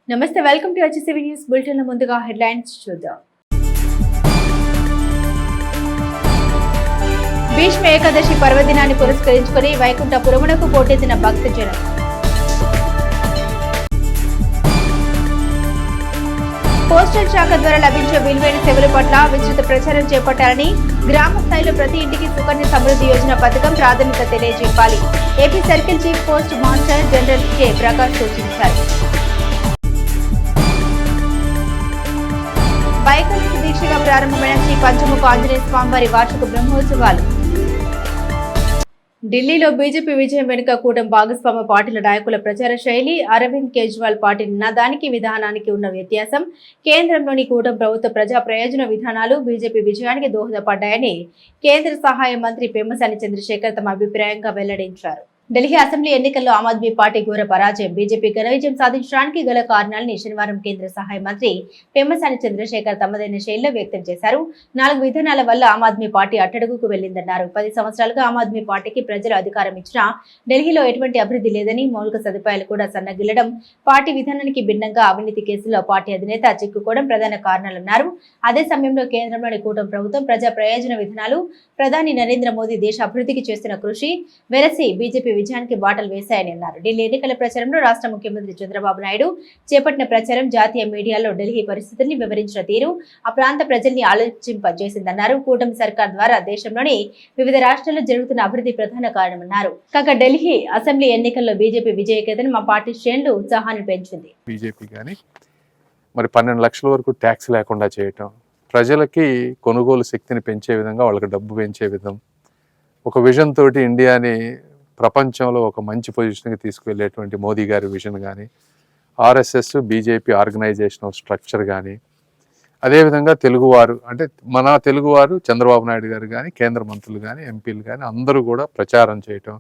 నమస్తే, welcome to HCV news bulletin. ముందుగా headlines చూద్దాం. భీష్మ ఏకాదశి పర్వదినాన్ని పురస్కరించుకుని వైకుంఠపురమునకు పోటెత్తిన భక్తజనం. పోస్టల్ శాఖ ద్వారా లభించే విలువైన సేవల పట్ల విస్తృత ప్రచారం చేపట్టాలని, గ్రామ స్థాయిలో ప్రతి ఇంటికి సుకన్య సమృద్ధి యోజన పథకం ప్రాధాన్యత తెలియజేయాలి. AP circle chief post master general K Prakash సూచించారు. వైకుంఠ దీక్షగా ప్రారంభమైన శ్రీ పంచముఖ ఆంజనేయ స్వామివారి వార్షిక బ్రహ్మోత్సవాలు. ఢిల్లీలో బీజేపీ విజయం వెనుక కూటమి భాగస్వామ్య పార్టీల నాయకుల ప్రచార శైలి, అరవింద్ కేజ్రీవాల్ పార్టీ నినాదానికి విధానానికి ఉన్న వ్యత్యాసం, కేంద్రంలోని కూటమి ప్రభుత్వ ప్రజా ప్రయోజన విధానాలు బీజేపీ విజయానికి దోహదపడ్డాయని కేంద్ర సహాయ మంత్రి పెమ్మసాని చంద్రశేఖర్ తమ అభిప్రాయంగా వెల్లడించారు. ఢిల్లీ అసెంబ్లీ ఎన్నికల్లో ఆమ్ ఆద్మీ పార్టీ ఘోర పరాజయం, బీజేపీ ఘన విజయం సాధించడానికి గల కారణాలని శనివారం కేంద్ర సహాయ మంత్రి పెమ్మసాని చంద్రశేఖర్ తమదైన శైలిలో వ్యక్తం చేశారు. 4 విధానాల వల్ల ఆమ్ ఆద్మీ పార్టీ అట్టడుగుకు వెళ్లిందన్నారు. 10 సంవత్సరాలుగా ఆమ్ ఆద్మీ పార్టీకి ప్రజలు అధికారం ఇచ్చినా ఢిల్లీలో ఎటువంటి అభివృద్ధి లేదని, మౌలిక సదుపాయాలు కూడా సన్నగిల్లడం, పార్టీ విధానానికి భిన్నంగా అవినీతి కేసులో పార్టీ అధినేత చిక్కుకోవడం ప్రధాన కారణాలన్నారు. అదే సమయంలో కేంద్రంలోని కూటమి ప్రభుత్వం ప్రజా ప్రయోజన విధానాలు, ప్రధాని నరేంద్ర మోదీ దేశ అభివృద్ధికి చేస్తున్న కృషి వెరసి బీజేపీ విజయానికి బాటలు వేశాయని అన్నారు. ఢిల్లీ ఎన్నికల ప్రచారంలో రాష్ట్ర ముఖ్యమంత్రి చంద్రబాబు నాయుడు చేపట్టిన ప్రచారం జాతీయ మీడియాలో ఢిల్లీ పరిస్థితుల్ని వివరించిన తీరు ఆ ప్రాంత ప్రజల్ని ఆలోచింపజేసిందన్నారు. కూటమి సర్కార్ ద్వారా దేశంలోని వివిధ రాష్ట్రాల్లో జరుగుతున్న అభివృద్ధి ప్రధాన కారణమన్నారు. కాగా ఢిల్లీ అసెంబ్లీ ఎన్నికల్లో బీజేపీ విజయకేతనం మా పార్టీ శ్రేణులు ఉత్సాహాన్ని పెంచింది. బీజేపీ కానీ మరి 12 లక్షల వరకు ట్యాక్స్ లేకుండా చేయటం, ప్రజలకి కొనుగోలు శక్తిని పెంచే విధంగా, వాళ్ళకి డబ్బు పెంచే విధం, ఒక విజన్ తోటి ఇండియాని ప్రపంచంలో ఒక మంచి పొజిషన్కి తీసుకువెళ్ళేటువంటి మోదీ గారి విజన్ కానీ, ఆర్ఎస్ఎస్ బీజేపీ ఆర్గనైజేషనల్ స్ట్రక్చర్ కానీ, అదేవిధంగా తెలుగువారు అంటే మన తెలుగువారు చంద్రబాబు నాయుడు గారు కానీ, కేంద్ర మంత్రులు కానీ, ఎంపీలు కానీ అందరూ కూడా ప్రచారం చేయటం,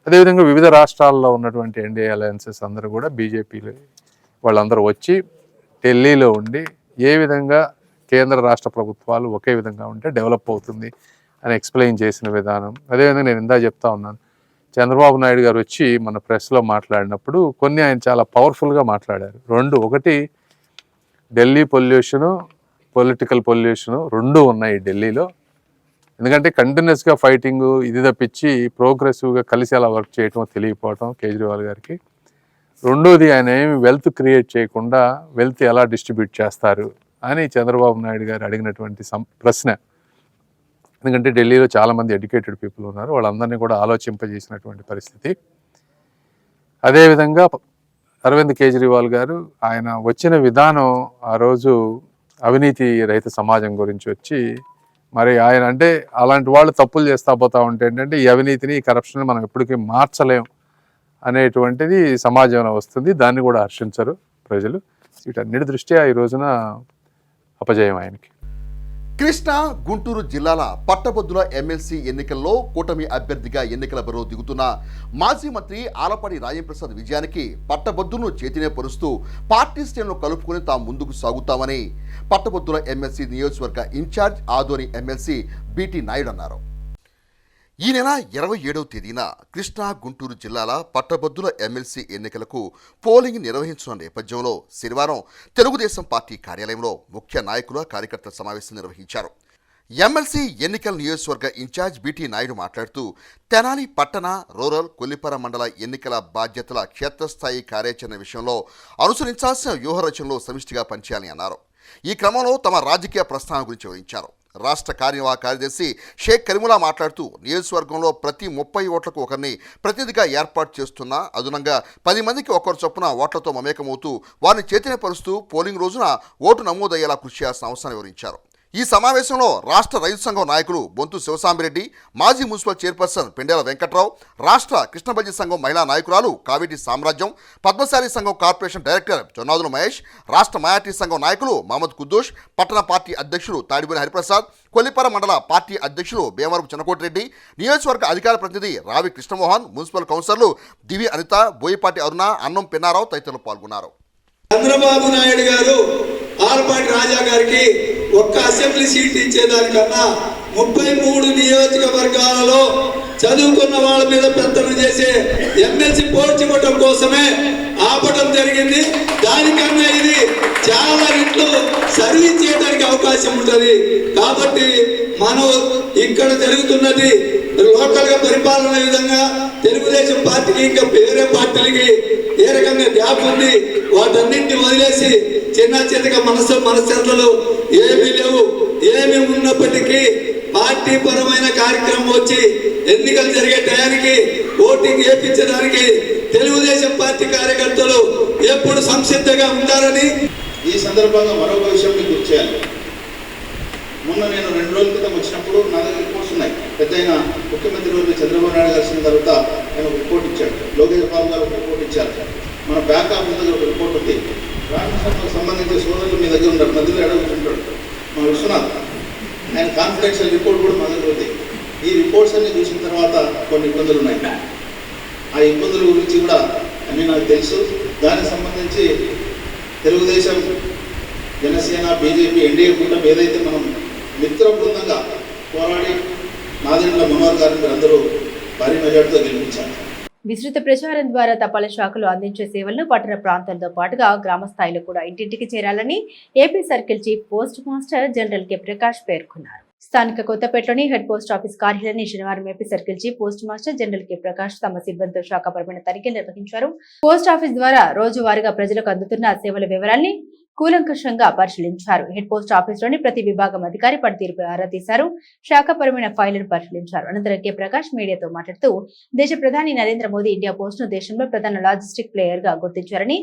అదేవిధంగా వివిధ రాష్ట్రాల్లో ఉన్నటువంటి ఎన్డీఏ అలయన్సెస్ అందరూ కూడా బీజేపీలు వాళ్ళందరూ వచ్చి ఢిల్లీలో ఉండి ఏ విధంగా కేంద్ర రాష్ట్ర ప్రభుత్వాలు ఒకే విధంగా ఉంటే డెవలప్ అవుతుంది అని ఎక్స్ప్లెయిన్ చేసిన విధానం. అదేవిధంగా నేను ఇందా చెప్తా ఉన్నాను, చంద్రబాబు నాయుడు గారు వచ్చి మన ప్రెస్లో మాట్లాడినప్పుడు కొన్ని ఆయన చాలా పవర్ఫుల్గా మాట్లాడారు. ఒకటి ఢిల్లీ పొల్యూషను, పొలిటికల్ పొల్యూషను రెండూ ఉన్నాయి ఢిల్లీలో. ఎందుకంటే కంటిన్యూస్గా ఫైటింగ్ ఇది తప్పించి ప్రోగ్రెసివ్గా కలిసి అలా వర్క్ చేయటం తెలియకపోవటం కేజ్రీవాల్ గారికి. రెండోది ఆయన ఏమి వెల్త్ క్రియేట్ చేయకుండా వెల్త్ ఎలా డిస్ట్రిబ్యూట్ చేస్తారు అని చంద్రబాబు నాయుడు గారు అడిగినటువంటి ప్రశ్న. ఎందుకంటే ఢిల్లీలో చాలామంది ఎడ్యుకేటెడ్ పీపుల్ ఉన్నారు, వాళ్ళందరినీ కూడా ఆలోచింపజేసినటువంటి పరిస్థితి. అదేవిధంగా అరవింద్ కేజ్రీవాల్ గారు ఆయన వచ్చిన విధానం ఆ రోజు అవినీతి రహిత సమాజం గురించి వచ్చి, మరి ఆయన అంటే అలాంటి వాళ్ళు తప్పులు చేస్తా పోతా ఉంటే ఏంటంటే ఈ అవినీతిని, ఈ కరప్షన్ మనం ఎప్పటికీ మార్చలేం అనేటువంటిది సమాజంలో వస్తుంది. దాన్ని కూడా హర్షించరు ప్రజలు. వీటన్నిటి దృష్ట్యా ఈ రోజున అపజయం ఆయనకి. కృష్ణా, గుంటూరు జిల్లాల పట్టభద్రుల ఎమ్మెల్సీ ఎన్నికల్లో కూటమి అభ్యర్థిగా ఎన్నికల బరిలో దిగుతున్న మాజీ మంత్రి ఆలపాటి రాజేంద్రప్రసాద్ విజయానికి పట్టభద్రులను చేతినే పరుస్తూ పార్టీ శ్రేణులను కలుపుకుని తాము ముందుకు సాగుతామని పట్టభద్రుల ఎమ్మెల్సీ నియోజకవర్గ incharge Adoni MLC BT Naidu అన్నారు. ఈ నెల 27వ తేదీన కృష్ణా, గుంటూరు జిల్లాల పట్టభద్రుల ఎమ్మెల్సీ ఎన్నికలకు పోలింగ్ నిర్వహించిన నేపథ్యంలో శనివారం తెలుగుదేశం పార్టీ కార్యాలయంలో ముఖ్య నాయకుల కార్యకర్తల సమావేశం నిర్వహించారు. ఎమ్మెల్సీ ఎన్నికల నియోజకవర్గ ఇన్ఛార్జ్ బీటీ నాయుడు మాట్లాడుతూ తెనాలి పట్టణ, రూరల్, కొల్లిపర మండల ఎన్నికల బాధ్యతల క్షేత్రస్థాయి కార్యాచరణ విషయంలో అనుసరించాల్సిన వ్యూహరచనలో సమిష్టిగా పనిచేయాలని అన్నారు. ఈ క్రమంలో తమ రాజకీయ ప్రస్థానం గురించి వివరించారు. రాష్ట్ర కార్యనిర్వాహక కార్యదర్శి షేక్ కరీముల్లా మాట్లాడుతూ నియోజకవర్గంలో ప్రతి 30 ఓట్లకు ఒకరిని ప్రతినిధిగా ఏర్పాటు చేస్తున్నా అదనంగా 10 మందికి ఒకరు చొప్పున ఓట్లతో మమేకమవుతూ వారిని చేతినపరుస్తూ పోలింగ్ రోజున ఓటు నమోదయ్యేలా కృషి చేయాల్సిన అవసరాన్ని వివరించారు. ఈ సమావేశంలో రాష్ట్ర రైతు సంఘం నాయకులు బొంతు శివసాంబిరెడ్డి, మాజీ మున్సిపల్ చైర్పర్సన్ పెండేల వెంకట్రావు, రాష్ట్ర కృష్ణబల్జీ సంఘం మహిళా నాయకురాలు కావేటి సామ్రాజ్యం, పద్మశాలి సంఘం కార్పొరేషన్ డైరెక్టర్ జొన్నాదుల మహేష్, రాష్ట్ర మైనార్టీ సంఘం నాయకులు మహమ్మద్ కుద్దూష్, పట్టణ పార్టీ అధ్యక్షులు తాడిబోని హరిప్రసాద్, కొల్లిపర మండల పార్టీ అధ్యక్షులు భీమవరపు చిన్నకోటిరెడ్డి, నియోజకవర్గ అధికార ప్రతినిధి రావి కృష్ణమోహన్, మున్సిపల్ కౌన్సిలర్లు దివి అనిత, బోయిపాటి అరుణ, అన్నం పెన్నారావు తదితరులు పాల్గొన్నారు. చంద్రబాబు నాయుడు గారు ఆలపాటి రాజా గారికి ఒక్క అసెంబ్లీ సీట్ ఇచ్చేదానికన్నా 33 నియోజకవర్గాలలో చదువుకున్న వాళ్ళ మీద పెత్తనం చేసే ఎమ్మెల్సీ పోల్చుకోవటం కోసమే ఆపడం జరిగింది. దానికన్నా ఇది చాలా రెట్లు సర్వీస్ చేయడానికి అవకాశం ఉంటుంది. కాబట్టి మనం ఇక్కడ జరుగుతున్నది లోకల్ గా పరిపాలన విధంగా తెలుగుదేశం పార్టీకి ఇంకా వేరే పార్టీలకి ఏ రకంగా గ్యాప్ ఉంది, వాటన్నింటినీ వదిలేసి చిన్న చిన్నగా మనశ్శాంతులు ఏమీ లేవు. ఏమి ఉన్నప్పటికీ పార్టీ పరమైన కార్యక్రమం వచ్చి ఎన్నికలు జరిగే టయానికి ఓటింగ్ వేయించడానికి తెలుగుదేశం పార్టీ కార్యకర్తలు ఎప్పుడు సంసిద్ధంగా ఉంటారని ఈ సందర్భంగా మరొక విషయం మీకు గుర్తు చేయాలి. మొన్న నేను 2 రోజుల క్రితం వచ్చినప్పుడు నా దగ్గర రిపోర్ట్స్ ఉన్నాయి. పెద్దయిన ముఖ్యమంత్రి రోజు చంద్రబాబు నాయుడు కలిసిన తర్వాత ఆయన ఒక రిపోర్ట్ ఇచ్చాడు. లోకేష్ బాబు గారు ఒక రిపోర్ట్ ఇచ్చారు. మన బ్యాక్ ఆఫీస్ దగ్గర ఒక రిపోర్ట్ ఉంది. రాష్ట్రానికి సంబంధించిన సోదరులు మీ దగ్గర ఉంటారు. మధ్యలో అడుగుతుంటాడు మన విశ్వనాథ్, ఆయన కాన్ఫిడెన్షియల్ రిపోర్ట్ కూడా మన దగ్గర ఉంది. ఈ రిపోర్ట్స్ అన్ని చూసిన తర్వాత కొన్ని ఇబ్బందులు ఉన్నాయి. ఆ ఇబ్బందుల గురించి కూడా అన్నీ నాకు తెలుసు. దానికి సంబంధించి తెలుగుదేశం, జనసేన, బీజేపీ, ఎన్డీఏ కూటమి ఏదైతే మనం మిత్ర బృందంగా పోరాడి నాదెండ్ల మనోహర్ గారిని అందరూ భారీ మెజార్టీతో గెలిపించారు. విస్తృత ప్రచారం ద్వారా తపాలా శాఖలు అందించే సేవలను పట్టణ ప్రాంతాలతో పాటుగా గ్రామ స్థాయిలో కూడా ఇంటింటికి చేరాలని AP circle chief post master general K Prakash పేర్కొన్నారు. స్థానిక కొత్తపేటలోని హెడ్ పోస్ట్ ఆఫీస్ కార్యాలయాన్ని శనివారం AP circle chief post master general K Prakash తమ సిబ్బందితో శాఖపరమైన తనిఖీలు నిర్వహించారు. పోస్ట్ ఆఫీస్ ద్వారా రోజువారీగా ప్రజలకు అందుతున్న సేవల వివరాల్ని కూలంకషంగా పరిశీలించారు. హెడ్ పోస్ట్ ఆఫీసులోని ప్రతి విభాగం అధికారి పనితీరుపై ఆరా తీశారు. శాఖపరమైన ఫైళ్లను పరిశీలించారు. అనంతరం కె ప్రకాష్ మీడియాతో మాట్లాడుతూ దేశ ప్రధాని నరేంద్ర మోదీ ఇండియా పోస్ట్ ను దేశంలో ప్రధాన లాజిస్టిక్ ప్లేయర్ గా గుర్తించారని,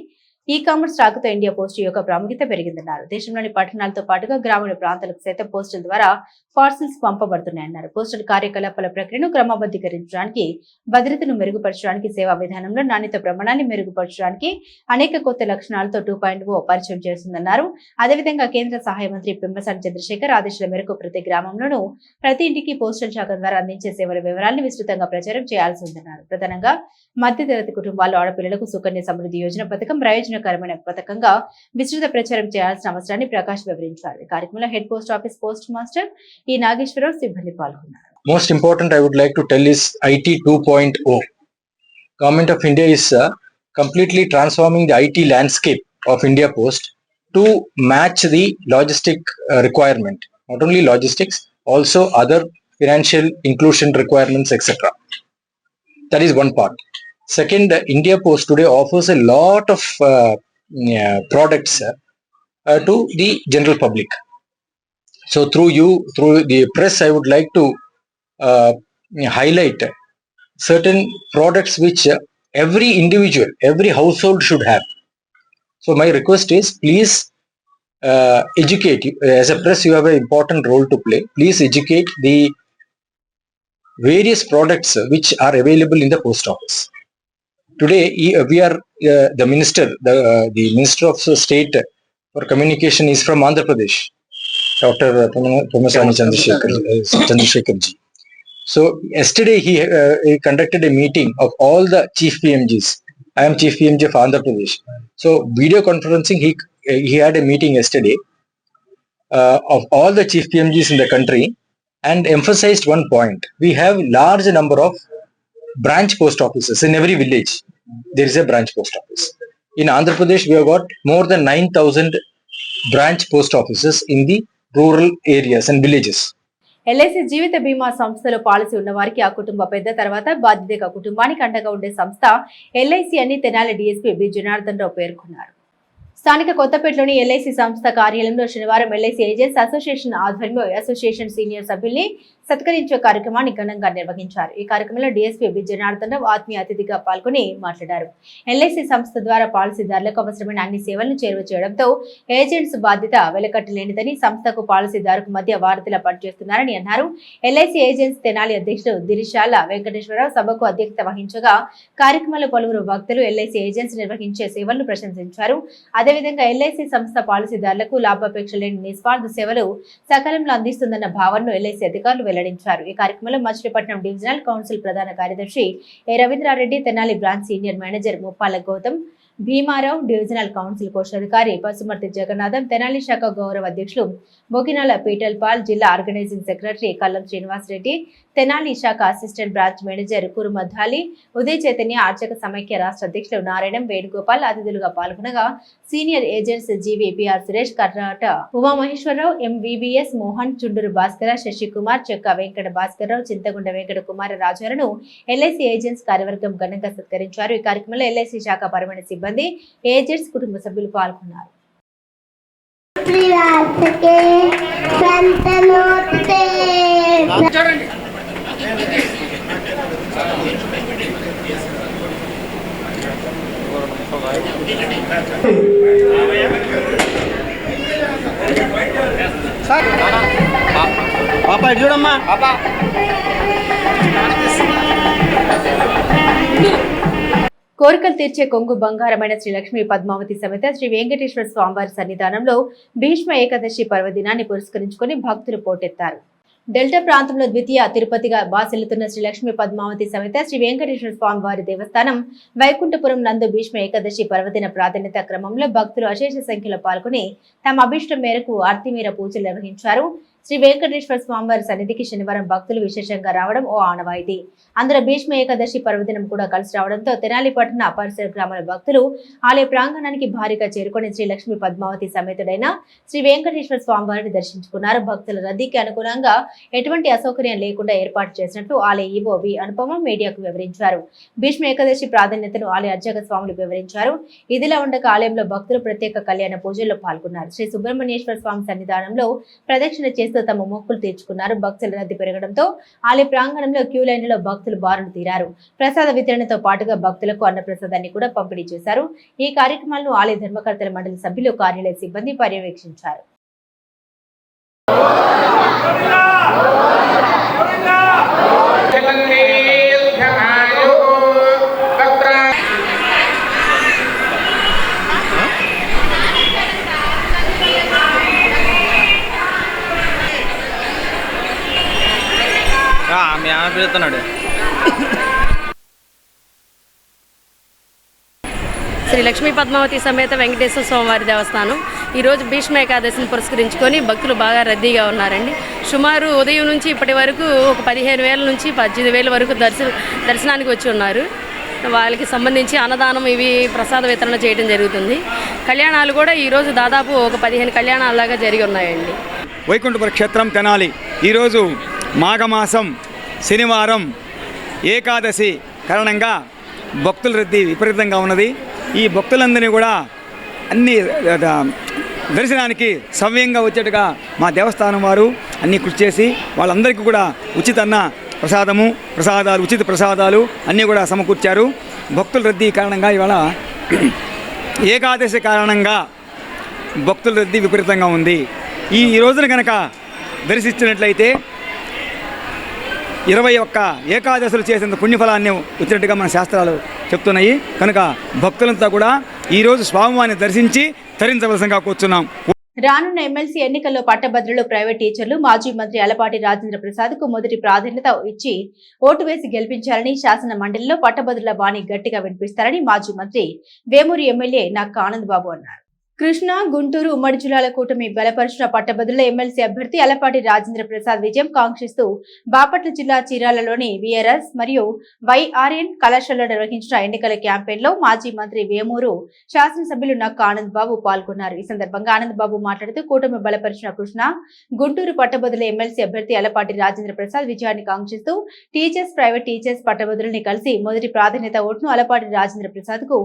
ఈ కామర్స్ రాకతో ఇండియా పోస్ట్ యొక్క ప్రాముఖ్యత పెరిగిందన్నారు. దేశంలోని పట్టణాలతో పాటుగా గ్రామీణ ప్రాంతాలకు సైతం పోస్టల్ ద్వారా పార్సల్స్ పంపబడుతున్నాయన్నారు. పోస్టల్ కార్యకలాపాల ప్రక్రియను క్రమబద్ధీకరించడానికి, భద్రతను మెరుగుపరచడానికి, సేవా విధానంలో నాణ్యత ప్రమాణాన్ని మెరుగుపరచడానికి అనేక కొత్త లక్షణాలతో 2.0 పరిచయం చేస్తుందన్నారు. అదేవిధంగా కేంద్ర సహాయ మంత్రి పెమ్మసాని చంద్రశేఖర్ ఆదేశాల మేరకు ప్రతి గ్రామంలోనూ ప్రతి ఇంటికి పోస్టల్ శాఖ ద్వారా అందించే సేవల వివరాలను విస్తృతంగా ప్రచారం చేయాల్సి ఉందన్నారు. ప్రధానంగా మధ్యతరగతి కుటుంబాల్లో ఆడపిల్లలకు సుకన్య సమృద్ధి యోజన పథకం ప్రయోజనకరమైన పథకంగా విస్తృత ప్రచారం చేయాల్సిన అవసరాన్ని ప్రకాష్ వివరించారు. ఈ కార్యక్రమంలో head post office post master ఈ నాగేశ్వరరావు సిబ్బంది పాల్గొన్నారు. Most important I would like to tell is IT 2.0. Government of India is completely transforming the IT landscape of India Post to match the logistic requirement. Not only logistics, also other financial inclusion requirements, etc. That is one part. Second, India Post today offers a lot of products to the general public. So through the press, I would like to highlight certain products which every individual, every household should have. So my request is, please educate. As a press, you have an important role to play. Please educate the various products which are available in the post office. Today, we are the minister of state for communication is from Andhra Pradesh, Dr. Pemasani Chandrasekhar ji. So yesterday he conducted a meeting of all the chief PMGs. I am chief PMG of Andhra Pradesh. So video conferencing, he had a meeting yesterday of all the chief PMGs in the country and emphasized one point. We have large number of branch post offices in every village. There is a branch post office. In Andhra Pradesh, we have got more than 9,000 branch post offices in the rural areas and villages. LIC జీవిత బీమా సంస్థలో policy ఉన్న వారికి ఆ కుటుంబ పెద్ద తర్వాత బాధ్యతగా కుటుంబానికి అండగా ఉండే సంస్థ ఎల్ఐసి అని తెనాలి డీఎస్పీ బి జనార్దన్ రావు పేర్కొన్నారు. స్థానిక కొత్తపేటలోని ఎల్ఐసి సంస్థ కార్యాలయంలో శనివారం ఎల్ఐసి ఏజెంట్స్ అసోసియేషన్ ఆధ్వర్యంలో అసోసియేషన్ సీనియర్ సభ్యుల్ని సత్కరించే కార్యక్రమాన్ని ఘనంగా నిర్వహించారు. ఈ కార్యక్రమంలో డీఎస్పీ బి జనార్దన్ రావు ఆత్మీయ అతిథిగా పాల్గొని మాట్లాడారు. ఎల్ఐసి సంస్థ ద్వారా పాలసీదారులకు అవసరమైన అన్ని సేవలను చేరువ చేయడంతో ఏజెంట్స్ బాధ్యత వెలకట్టలేనిదని, సంస్థకు పాలసీదారుకు మధ్య వారధిలా పనిచేస్తున్నారని అన్నారు. ఎల్ఐసి ఏజెంట్స్ తెనాలి అధ్యక్షుడు దిరిశాల వెంకటేశ్వరరావు సభకు అధ్యక్షత వహించగా కార్యక్రమంలో పలువురు వక్తలు ఎల్ఐసి ఏజెంట్స్ నిర్వహించే సేవలను ప్రశంసించారు. అదేవిధంగా ఎల్ఐసి సంస్థ పాలసీదారులకు లాభాపేక్ష లేని నిస్వార్థ సేవలు సకాలంలో అందిస్తుందన్న భావనను ఎల్ఐసి అధికారులు వెల్లడించారు. ఈ కార్యక్రమంలో మచిలీపట్నం డివిజనల్ కౌన్సిల్ ప్రధాన కార్యదర్శి ఏ Ravindra Reddy, Tenali branch senior manager Muppala Gautam, Bhimarao, divisional council కోశాధికారి పసుమర్తి జగన్నాథం, తెనాలి శాఖ గౌరవ అధ్యక్షులు బొకినాల పీటల్ పాల్, జిల్లా ఆర్గనైజింగ్ సెక్రటరీ కల్లం శ్రీనివాసరెడ్డి, తెనాలి శాఖ assistant branch manager Kurumaddali, Uday Chaitanya, ఆర్చక సమైక్య రాష్ట్ర అధ్యక్షులు నారాయణం, వేణుగోపాల్ అతిథులుగా పాల్గొనగా సీనియర్ ఏజెంట్స్ జీవి పిఆర్ సురేష్, కర్ణాట ఉమామహేశ్వరరావు, ఎంవీబీఎస్ మోహన్, చుండూరు భాస్కర, శశికుమార్, చెక్క వెంకట భాస్కరరావు, చింతగుండ వెంకట కుమార రాజాలను ఎల్ఐసి ఏజెంట్స్ కార్యవర్గం ఘనంగా సత్కరించారు. ఈ కార్యక్రమంలో ఎల్ఐసి శాఖ పరమైన సిబ్బంది, ఏజెంట్స్, కుటుంబ సభ్యులు పాల్గొన్నారు. పాపా చూడమ్మా పాపా కోరికలు తీర్చే కొంగు బంగారమైన శ్రీ లక్ష్మీ పద్మావతి సమేత శ్రీ వెంకటేశ్వర స్వామివారి సన్నిధానంలో భీష్మ ఏకాదశి పర్వదినాన్ని పురస్కరించుకుని భక్తులు పోటెత్తారు. డెల్టా ప్రాంతంలో ద్వితీయ తిరుపతిగా బాసిల్లుతున్న శ్రీ లక్ష్మీ పద్మావతి సమేత శ్రీ వెంకటేశ్వర స్వామివారి దేవస్థానం వైకుంఠపురం నందు భీష్మ ఏకాదశి పర్వదిన ప్రాధాన్యత క్రమంలో భక్తులు అశేష సంఖ్యలో పాల్గొని తమ అభిష్టం మేరకు ఆర్తిమీర పూజలు నిర్వహించారు. శ్రీ వెంకటేశ్వర స్వామివారి సన్నిధికి శనివారం భక్తులు విశేషంగా రావడం ఓ ఆనవాయితీ. అందులో భీష్మ ఏకాదశి పర్వదినం కూడా కలిసి రావడంతో తెనాలి పట్టణ పరిసర గ్రామాల భక్తులు ఆలయ ప్రాంగణానికి భారీగా చేరుకొని శ్రీ లక్ష్మీ పద్మావతి సమేతుడైన శ్రీ వెంకటేశ్వర స్వామివారిని దర్శించుకున్నారు. భక్తుల రద్దీకి అనుగుణంగా ఎటువంటి అసౌకర్యం లేకుండా ఏర్పాటు చేసినట్లు ఆలయ ఈవో వి అనుపమ మీడియాకు వివరించారు. భీష్మ ఏకాదశి ప్రాధాన్యతను ఆలయ అర్చక స్వాములు వివరించారు. ఇదిలా ఉండగా ఆలయంలో భక్తులు ప్రత్యేక కళ్యాణ పూజల్లో పాల్గొన్నారు. శ్రీ సుబ్రహ్మణ్యేశ్వర స్వామి సన్నిధానంలో ప్రదక్షిణ చేస్తూ తమ మొక్కులు తీర్చుకున్నారు. భక్తుల రద్దీ పెరగడంతో ఆలయ ప్రాంగణంలో క్యూ లైన్లలో భక్తులు బారులు తీరారు. ప్రసాద వితరణతో పాటుగా భక్తులకు అన్నప్రసాదాన్ని కూడా పంపిణీ చేశారు. ఈ కార్యక్రమాలను ఆలయ ధర్మకర్తల మండలి సభ్యులు, కార్యాలయ సిబ్బంది పర్యవేక్షించారు. పిలుస్తున్నాడు. శ్రీ లక్ష్మీ పద్మావతి సమేత వెంకటేశ్వర స్వామివారి దేవస్థానం ఈరోజు భీష్మ ఏకాదశిని పురస్కరించుకొని భక్తులు బాగా రద్దీగా ఉన్నారండి. సుమారు ఉదయం నుంచి ఇప్పటి వరకు ఒక 15,000 నుంచి 18,000 వరకు దర్శనానికి వచ్చి ఉన్నారు. వాళ్ళకి సంబంధించి అన్నదానం ఇవి ప్రసాద వితరణ చేయడం జరుగుతుంది. కళ్యాణాలు కూడా ఈరోజు దాదాపు ఒక 15 కళ్యాణాలలాగా జరిగి ఉన్నాయండి. వైకుంఠపుర క్షేత్రం తెనాలి ఈరోజు మాఘమాసం శనివారం ఏకాదశి కారణంగా భక్తుల రద్దీ విపరీతంగా ఉన్నది. ఈ భక్తులందరినీ కూడా అన్ని దర్శనానికి సవ్యంగా వచ్చేట్టుగా మా దేవస్థానం వారు అన్నీ కృషి చేసి వాళ్ళందరికీ కూడా ఉచిత ప్రసాదాలు ఉచిత ప్రసాదాలు అన్నీ కూడా సమకూర్చారు. భక్తుల రద్దీ కారణంగా ఇవాళ ఏకాదశి కారణంగా భక్తుల రద్దీ విపరీతంగా ఉంది. ఈ రోజున కనుక దర్శించినట్లయితే 21 ఏకాదశులు చేసేంత పుణ్యఫలాన్ని వచ్చినట్టుగా మన శాస్త్రాలు చెప్తున్నాయి. కనుక భక్తులంతా కూడా ఈరోజు స్వామివారిని దర్శించి తరించవలసిందిగా కూర్చున్నాం. రానున్న ఎమ్మెల్సీ ఎన్నికల్లో పట్టభద్రులు, ప్రైవేట్ టీచర్లు మాజీ మంత్రి అలపాటి రాజేంద్ర ప్రసాద్ కు మొదటి ప్రాధాన్యత ఇచ్చి ఓటు వేసి గెలిపించాలని శాసన మండలిలో పట్టభద్రుల బాణి గట్టిగా వినిపిస్తారని మాజీ మంత్రి వేమూరి ఎమ్మెల్యే నక్క ఆనంద్ బాబు అన్నారు. కృష్ణా, గుంటూరు ఉమ్మడి జిల్లాల కూటమి బలపరిచిన పట్టభద్రుల ఎమ్మెల్సీ అభ్యర్థి అలపాటి రాజేంద్ర ప్రసాద్ విజయం కాంక్షిస్తూ బాపట్ల జిల్లా చీరాలలోని విఆర్ఎస్ మరియు వైఆర్ఎన్ కళాశాలలో నిర్వహించిన ఎన్నికల క్యాంపెయిన్ లో మాజీ మంత్రి వేమూరు శాసనసభ్యులు నక్క ఆనంద్ బాబు పాల్గొన్నారు. ఈ సందర్భంగా ఆనంద్ బాబు మాట్లాడుతూ కూటమి బలపరిచిన కృష్ణా, గుంటూరు పట్టభద్రుల ఎమ్మెల్సీ అభ్యర్థి అలపాటి రాజేంద్ర ప్రసాద్ విజయాన్ని కాంక్షిస్తూ టీచర్స్, ప్రైవేట్ టీచర్స్, పట్టభద్రుల్ని కలిసి మొదటి ప్రాధాన్యత ఓటును అలపాటి రాజేంద్ర ప్రసాద్ కు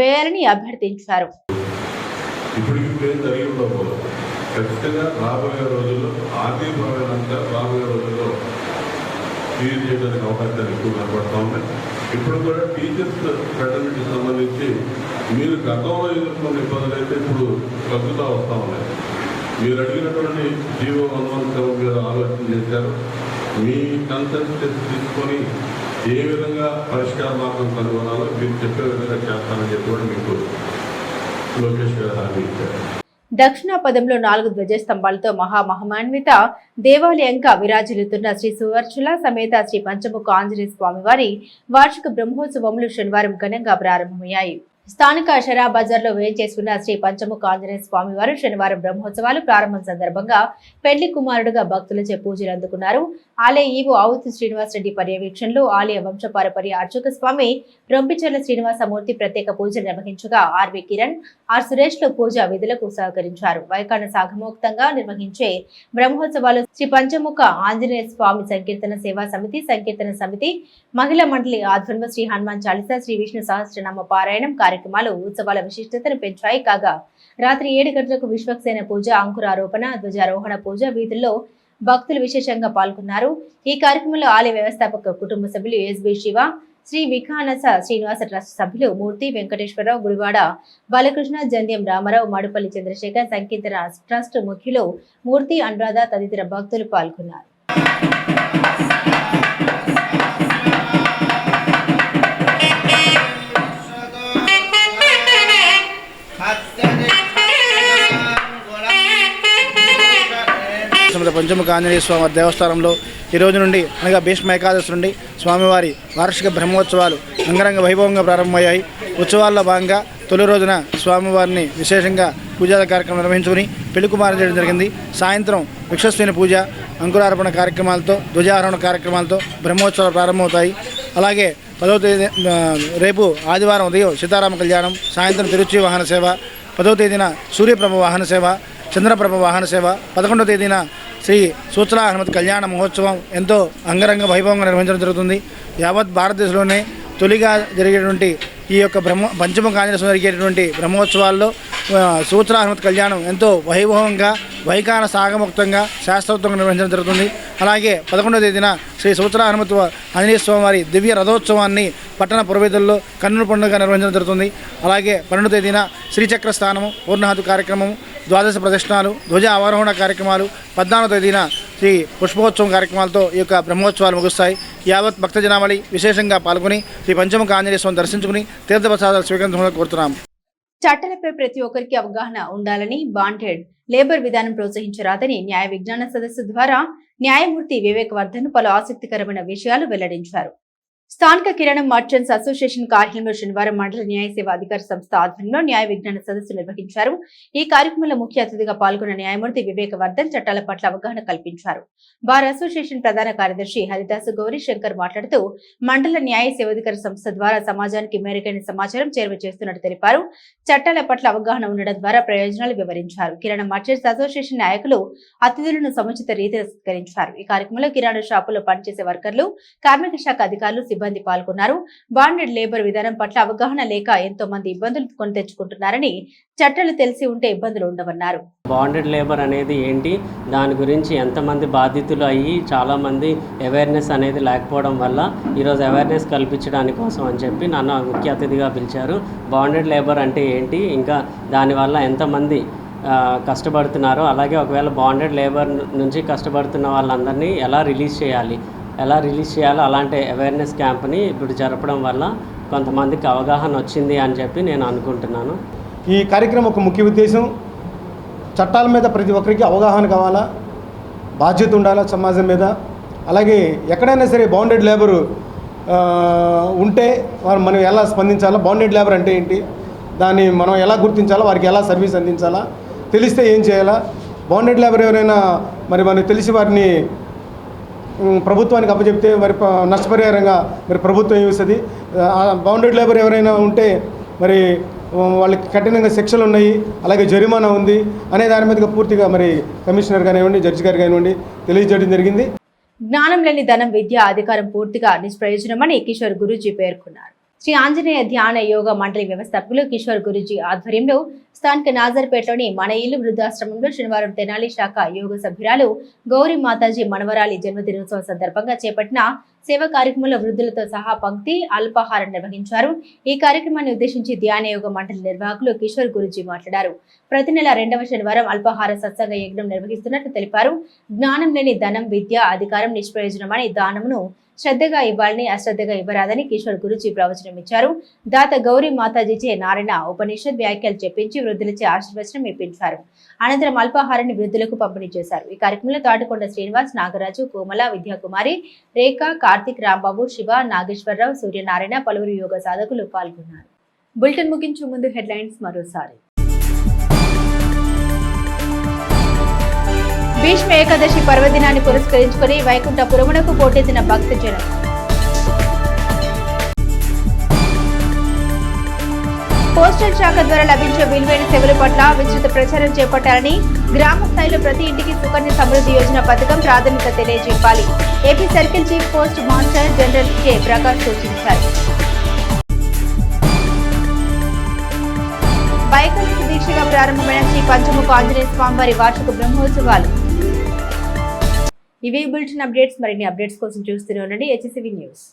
వేయాలని అభ్యర్థించారు. ఇప్పటికిప్పుడే జరిగి ఉండకూడదు. ఖచ్చితంగా రాబోయే రోజుల్లో ఆర్థికపరమైనంతా రాబోయే రోజుల్లో క్లియర్ చేయడానికి అవకాశాలు ఎక్కువ కనపడతా ఉన్నాయి. ఇప్పుడు కూడా టీచర్స్ ఫెడరల్కి సంబంధించి మీరు గతంలో ఎదుర్కొన్న ఇబ్బందులు అయితే ఇప్పుడు తగ్గుతూ వస్తూ ఉన్నాయి. మీరు అడిగినటువంటి జీవో 117 మీద ఆలోచన చేశారు. మీ కన్సల్టెన్స్ తీసుకొని ఏ విధంగా పరిష్కార మార్గం కనుగొనాలో మీరు చెప్పే విధంగా చేస్తానని చెప్పి కూడా మీకు దక్షిణాపథంలో 4 ధ్వజస్తంభాలతో మహామహమాన్విత దేవాలయంగా విరాజిల్లుతున్న శ్రీ సువర్చుల సమేత శ్రీ పంచముఖ ఆంజనేయ స్వామివారి వార్షిక బ్రహ్మోత్సవములు శనివారం ఘనంగా ప్రారంభమయ్యాయి. స్థానిక షరా బజార్లో వేయించేసుకున్న శ్రీ పంచముఖ ఆంజనేయ స్వామి వారు శనివారం బ్రహ్మోత్సవాలు ప్రారంభం సందర్భంగా పెళ్లి కుమారుడుగా భక్తులచే పూజలు అందుకున్నారు. ఆలయ ఈవో ఆవుతి శ్రీనివాసరెడ్డి పర్యవేక్షణలో ఆలయ వంశపారపర్య అర్చక స్వామి రొంపిచెర్ల శ్రీనివాసమూర్తి ప్రత్యేక పూజలు నిర్వహించగా ఆర్వి కిరణ్, ఆర్ సురేష్ లు పూజా విధులకు సహకరించారు. వైఖాన సాగమోక్తంగా నిర్వహించే బ్రహ్మోత్సవాలు శ్రీ పంచముఖ ఆంజనేయ స్వామి సంకీర్తన సేవా సమితి మహిళా మండలి ఆధ్వర్యంలో శ్రీ హనుమాన్ చాలీసా, శ్రీ విష్ణు సహస్రనామ పారాయణం కార్యక్రమాలు ఉత్సవాల విశిష్టతను పెంచాయి. కాగా రాత్రి 7 గంటలకు విశ్వక్సేన పూజ, అంకురారోపణ, ధ్వజారోహణ పూజ వీధుల్లో భక్తులు విశేషంగా పాల్గొన్నారు. ఈ కార్యక్రమంలో ఆలయ వ్యవస్థాపక కుటుంబ సభ్యులు ఎస్బి శివ, శ్రీ విఖానస శ్రీనివాస ట్రస్ట్ సభ్యులు మూర్తి వెంకటేశ్వరరావు, గుడివాడ బాలకృష్ణ, జంధ్యం రామారావు, మాడుపల్లి చంద్రశేఖర్, సంకీర్తన ట్రస్ట్ ముఖ్యులు మూర్తి, అనురాధ తదితర భక్తులు పాల్గొన్నారు. పంచముఖ ఆంజనేయ స్వామి దేవస్థానంలో ఈ రోజు నుండి అనగా భీష్మ ఏకాదశి నుండి స్వామివారి వార్షిక బ్రహ్మోత్సవాలు అంగరంగ వైభవంగా ప్రారంభమయ్యాయి. ఉత్సవాల్లో భాగంగా తొలి రోజున స్వామివారిని విశేషంగా పూజా కార్యక్రమం నిర్వహించుకుని పెళ్లి కుమారం చేయడం జరిగింది. సాయంత్రం విశ్వక్సేన పూజ, అంకురార్పణ కార్యక్రమాలతో, ధ్వజారోహణ కార్యక్రమాలతో బ్రహ్మోత్సవాలు ప్రారంభమవుతాయి. అలాగే 10వ తేదీ రేపు ఆదివారం ఉదయం సీతారామ కళ్యాణం, సాయంత్రం తిరుచి వాహన సేవ, 10వ తేదీన సూర్యప్రభ వాహన సేవ, చంద్రప్రభ వాహన సేవ, 11వ తేదీన శ్రీ సూచన హనుమతి కళ్యాణ మహోత్సవం ఎంతో అంగరంగ వైభవంగా నిర్వహించడం జరుగుతుంది. యావత్ భారతదేశంలోనే తొలిగా జరిగేటువంటి ఈ యొక్క పంచముఖ ఆంజనేయ స్వామి జరిగేటువంటి బ్రహ్మోత్సవాల్లో సూచన హనుమతి కళ్యాణం ఎంతో వైభవంగా, వైఖాన సాగముక్తంగా, శాస్త్రోక్తంగా నిర్వహించడం జరుగుతుంది. అలాగే 11వ తేదీన శ్రీ సూచన హనుమతి ఆంజనేయ స్వామి వారి దివ్య రథోత్సవాన్ని పట్టణ పురవేదుల్లో కన్నుల పండుగగా నిర్వహించడం జరుగుతుంది. అలాగే 12వ తేదీన శ్రీచక్ర స్థానము, పూర్ణాహుతి కార్యక్రమం, ద్వాదశ ప్రదక్షిణాలు, ధ్వజ ఆవరోహణ కార్యక్రమాలు, 14వ తేదీన శ్రీ పుష్పోత్సవం కార్యక్రమాలతో ఈ యొక్క బ్రహ్మోత్సవాలు ముగుస్తాయి. యావత్ భక్త జనావళి విశేషంగా పాల్గొని శ్రీ పంచముఖ ఆంజనేయ స్వామిని దర్శించుకుని తీర్థప్రసాదాలు స్వీకరించడం కోరుతున్నాం. చట్టాలపై ప్రతి ఒక్కరికి అవగాహన ఉండాలని, బాండెడ్ లేబర్ విధానం ప్రోత్సహించరాదని న్యాయ విజ్ఞాన సదస్సు ద్వారా న్యాయమూర్తి వివేక్ వర్ధన్ పలు ఆసక్తికరమైన విషయాలు వెల్లడించారు. స్థానిక కిరాణం మర్చెంట్స్ అసోసియేషన్ కార్యాలయంలో శనివారం మండల న్యాయ సేవా అధికార సంస్థ ఆధ్వర్యంలో న్యాయ విజ్ఞాన సదస్సు నిర్వహించారు. ఈ కార్యక్రమంలో ముఖ్య అతిథిగా పాల్గొన్న న్యాయమూర్తి వివేక్ వర్ధన్ చట్టాల పట్ల అవగాహన కల్పించారు. బార్ అసోసియేషన్ ప్రధాన కార్యదర్శి హరిదాసు గౌరీ శంకర్ మాట్లాడుతూ మండల న్యాయ సేవాధికార సంస్థ ద్వారా సమాజానికి మెరుగైన సమాచారం చేరువ చేస్తున్నట్టు తెలిపారు. చట్టాల పట్ల అవగాహన ఉండడం ద్వారా ప్రయోజనాలు వివరించారు. కిరాణం మర్చెంట్స్ అసోసియేషన్ నాయకులు అతిథులను సముచిత రీతిలో సత్కరించారు. ఈ కార్యక్రమంలో కిరాణా షాపుల్లో పనిచేసే వర్కర్లు, కార్మిక శాఖ అధికారులు, సిబ్బంది పాల్గొన్నారు. బాండెడ్ లేబర్ విధానం పట్ల అవగాహన లేక ఎంతో మంది ఇబ్బందులు కొని తెచ్చుకుంటున్నారని, చట్టాలు తెలిసి ఉంటే ఇబ్బందులు ఉండవన్నారు. బాండెడ్ లేబర్ అనేది ఏంటి, దాని గురించి ఎంతమంది బాధితులు అయ్యి చాలామంది అవేర్నెస్ అనేది లేకపోవడం వల్ల ఈరోజు అవేర్నెస్ కల్పించడానికి కోసం అని చెప్పి నన్ను ముఖ్య అతిథిగా పిలిచారు. బాండెడ్ లేబర్ అంటే ఏంటి, ఇంకా దానివల్ల ఎంతమంది కష్టపడుతున్నారో, అలాగే ఒకవేళ బాండెడ్ లేబర్ నుంచి కష్టపడుతున్న వాళ్ళందరినీ ఎలా రిలీజ్ చేయాలో అలాంటి అవేర్నెస్ క్యాంప్ని ఇప్పుడు జరపడం వల్ల కొంతమందికి అవగాహన వచ్చింది అని చెప్పి నేను అనుకుంటున్నాను. ఈ కార్యక్రమం ఒక ముఖ్య ఉద్దేశం చట్టాల మీద ప్రతి ఒక్కరికి అవగాహన కావాలా, బాధ్యత ఉండాలా సమాజం మీద. అలాగే ఎక్కడైనా సరే బాండెడ్ లేబరు ఉంటే మనం ఎలా స్పందించాలా, బాండెడ్ లేబర్ అంటే ఏంటి, దాన్ని మనం ఎలా గుర్తించాలా, వారికి ఎలా సర్వీస్ అందించాలా, తెలిస్తే ఏం చేయాలా, బాండెడ్ లేబర్ ఎవరైనా మరి మనకు తెలిసి వారిని ప్రభుత్వానికి అప్పచెప్తే మరి నష్టపరిహారంగా మరి ప్రభుత్వం ఏమిస్తుంది, బౌండెడ్ లేబర్ ఎవరైనా ఉంటే మరి వాళ్ళకి కఠినంగా శిక్షలు ఉన్నాయి, అలాగే జరిమానా ఉంది అనే దాని మీదుగా పూర్తిగా మరి కమిషనర్ కానివ్వండి, జడ్జి గారు కానివ్వండి తెలియజేయడం జరిగింది. జ్ఞానం లేని ధనం, విద్య, అధికారం పూర్తిగా నిష్ప్రయోజనమని కిషోర్ గురూజీ పేర్కొన్నారు. శ్రీ ఆంజనేయ ధ్యాన యోగ మండలి వ్యవస్థాపకులు కిషోర్ గురూజీ ఆధ్వర్యంలో స్థానిక నాజర్పేటలోని మన ఇల్లు వృద్ధాశ్రమంలో శనివారం తెనాలి శాఖ యోగ సభ్యురాలు గౌరీ మాతాజీ మనవరాలి జన్మదినోత్సవం సందర్భంగా చేపట్టిన సేవా కార్యక్రమంలో వృద్ధులతో సహా పంక్తి అల్పాహారం నిర్వహించారు. ఈ కార్యక్రమాన్ని ఉద్దేశించి ధ్యాన యోగ మండలి నిర్వాహకులు కిషోర్ గురూజీ మాట్లాడారు. ప్రతి నెల 2వ శనివారం అల్పాహార సత్సంగ యజ్ఞం నిర్వహిస్తున్నట్లు తెలిపారు. జ్ఞానం లేని ధనం, విద్య, అధికారం నిష్ప్రయోజనమని దానమును శ్రద్ధగా ఇవ్వాలని, అశ్రద్ధగా ఇవ్వరాదని కిషోర్ గురూజీ ప్రవచనం ఇచ్చారు. దాత గౌరీ మాతాజీచే నారాయణ ఉపనిషత్ వ్యాఖ్యలు చెప్పించి వృద్ధులచే ఆశీర్వచనం ఇప్పించారు. అనంతరం అల్పాహారాన్ని వృద్ధులకు పంపిణీ చేశారు. ఈ కార్యక్రమంలో తాటికొండ శ్రీనివాస్, నాగరాజు, కోమల, విద్యాకుమారి, రేఖ, కార్తిక్, రాంబాబు, శివ, నాగేశ్వరరావు, సూర్యనారాయణ, పలువురు యోగ సాధకులు పాల్గొన్నారు. బులెటిన్ ముగించే ముందు హెడ్లైన్స్ మరోసారి. భీష్మ ఏకాదశి పర్వదినాన్ని పురస్కరించుకుని వైకుంఠపురమునకు పోటెత్తిన భక్తజనం. పోస్టల్ శాఖ ద్వారా లభించే విలువైన సేవల పట్ల విస్తృత ప్రచారం చేపట్టాలని, గ్రామ స్థాయిలో ప్రతి ఇంటికి సుకన్య సమృద్ధి యోజన పథకం ప్రాధాన్యత తెలియజెప్పాలి. AP circle chief post master general K Prakash సూచించారు. వైకుంఠ దీక్షగా ప్రారంభమైన శ్రీ పంచముఖ ఆంజనేయ స్వామివారి వార్షిక బ్రహ్మోత్సవాలు. ఇవే బులెటిన్ అప్డేట్స్. మరిన్ని అప్డేట్స్ కోసం చూస్తూనే ఉండండి HCV న్యూస్.